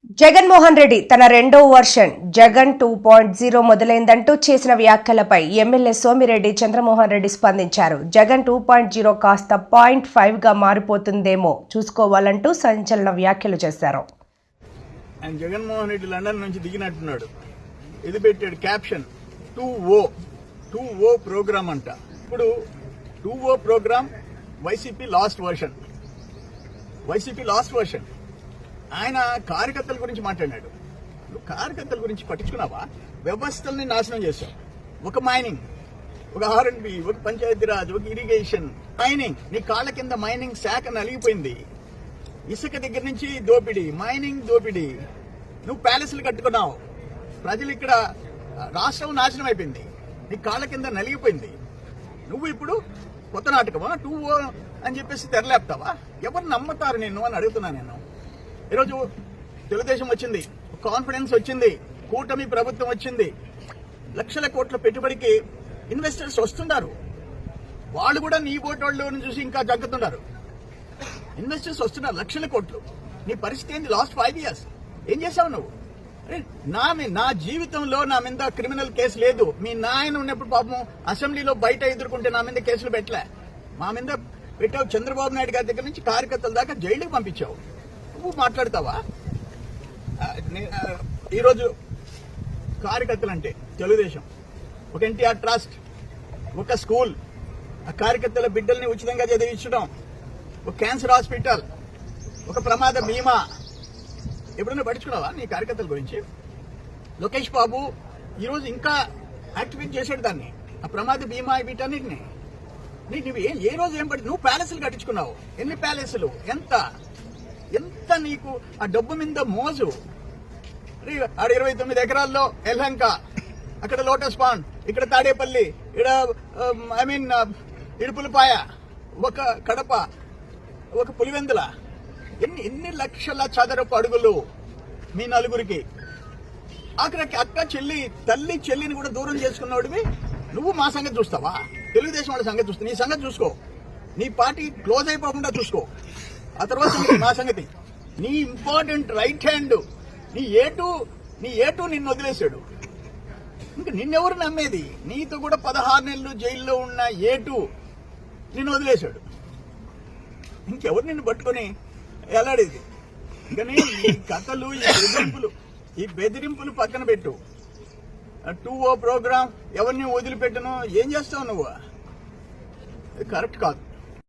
జగన్మోహన్ రెడ్డి తన రెండో వర్షన్ జగన్ 2.0 మొదలైందంటూ చేసిన వ్యాఖ్యలపై ఎమ్మెల్యే సోమిరెడ్డి చంద్రమోహన్ రెడ్డి స్పందించారు. జగన్ 2.0 కాస్త 0.5 గా మారిపోతుందేమో చూసుకోవాలంటూ సంచలన వ్యాఖ్యలు చేశారు. జగన్మోహన్ రెడ్డి లండన్ నుంచి దిగినట్టున్నాడు. ఇది పెట్టాడు క్యాప్షన్ 2O ప్రోగ్రామ్ అంట. ఇప్పుడు 2O programme YCP last version. ఆయన కార్యకర్తల గురించి మాట్లాడాడు. నువ్వు కార్యకర్తల గురించి పట్టించుకున్నావా? వ్యవస్థల్ని నాశనం చేశావు. ఒక మైనింగ్, ఒక R&B, ఒక పంచాయతీరాజ్, ఒక ఇరిగేషన్, మైనింగ్. నీ కాళ్ళ కింద మైనింగ్ శాఖ నలిగిపోయింది. ఇసుక దగ్గర నుంచి దోపిడీ, మైనింగ్ దోపిడీ. నువ్వు ప్యాలెస్లు కట్టుకున్నావు. ప్రజలు ఇక్కడ రాష్ట్రం నాశనం అయిపోయింది. నీ కాళ్ళ కింద నలిగిపోయింది. నువ్వు ఇప్పుడు కొత్త నాటకమా 2O అని చెప్పేసి తెరలేపుతావా? ఎవరు నమ్ముతారు నిన్ను అని అడుగుతున్నా నేను. ఈరోజు తెలుగుదేశం వచ్చింది, కాన్ఫిడెన్స్ వచ్చింది, కూటమి ప్రభుత్వం వచ్చింది. లక్షల కోట్ల పెట్టుబడికి ఇన్వెస్టర్స్ వస్తున్నారు. వాళ్ళు కూడా నీ ఓటోళ్ళని చూసి ఇంకా జగ్గుతున్నారు. ఇన్వెస్టర్స్ వస్తున్నారు, లక్షల కోట్లు. నీ పరిస్థితి ఏంది? లాస్ట్ 5 years ఏం చేశావు నువ్వు? నా జీవితంలో నా మీద క్రిమినల్ కేసు లేదు. మీ నాయన ఉన్నప్పుడు పాపం అసెంబ్లీలో బయట ఎదుర్కొంటే నా మీద కేసులు పెట్టలే. మా మీద పెట్టావు. చంద్రబాబు నాయుడు గారి దగ్గర నుంచి కార్యకర్తల దాకా జైలుకి పంపించావు. నువ్వు మాట్లాడతావా? ఈరోజు కార్యకర్తలు అంటే తెలుగుదేశం, ఒక ఎన్టీఆర్ ట్రస్ట్, ఒక స్కూల్, ఆ కార్యకర్తల బిడ్డల్ని ఉచితంగా చదివించడం, ఒక క్యాన్సర్ హాస్పిటల్, ఒక ప్రమాద బీమా. ఎప్పుడైనా పట్టించుకున్నావా నీ కార్యకర్తల గురించి? లోకేష్ బాబు ఈరోజు ఇంకా యాక్టివేట్ చేసాడు దాన్ని, ఆ ప్రమాద బీమా వీటన్నిటిని. నువ్వు ఏ రోజు ఏం పట్టి? నువ్వు ప్యాలెస్లు కట్టించుకున్నావు. ఎన్ని ప్యాలెస్లు? ఎంత నీకు ఆ డబ్బు మీద మోజు? 29 ఎకరాల్లో ఎల్హంక, అక్కడ లోటస్ పాండ్, ఇక్కడ తాడేపల్లి, ఇక్కడ ఇడుపులపాయ, ఒక కడప, ఒక పులివెందుల. ఎన్ని లక్షల చదరపు అడుగులు మీ నలుగురికి. ఆఖరికి అక్క చెల్లి, తల్లి చెల్లిని కూడా దూరం చేసుకున్నవాడివి. నువ్వు మా సంగతి చూస్తావా? తెలుగుదేశం వాళ్ళ సంగతి చూస్తా. నీ సంగతి చూసుకో. నీ పార్టీ క్లోజ్ అయిపోకుండా చూసుకో. ఆ తర్వాత మా సంగతి. నీ ఇంపార్టెంట్ రైట్ హ్యాండ్, నీ ఏటు నిన్ను వదిలేశాడు. ఇంకా నిన్నెవరు నమ్మేది? నీతో కూడా 16 నెలలు జైల్లో ఉన్న ఏటు నిన్ను వదిలేశాడు. ఇంకెవరు నిన్ను పట్టుకొని ఎలాడేది? కానీ ఈ కథలు, ఈ బెదిరింపులు పక్కన పెట్టు. 2O ప్రోగ్రామ్ ఎవరిని వదిలిపెట్టను. ఏం చేస్తావు నువ్వు? కరెక్ట్ కాదు.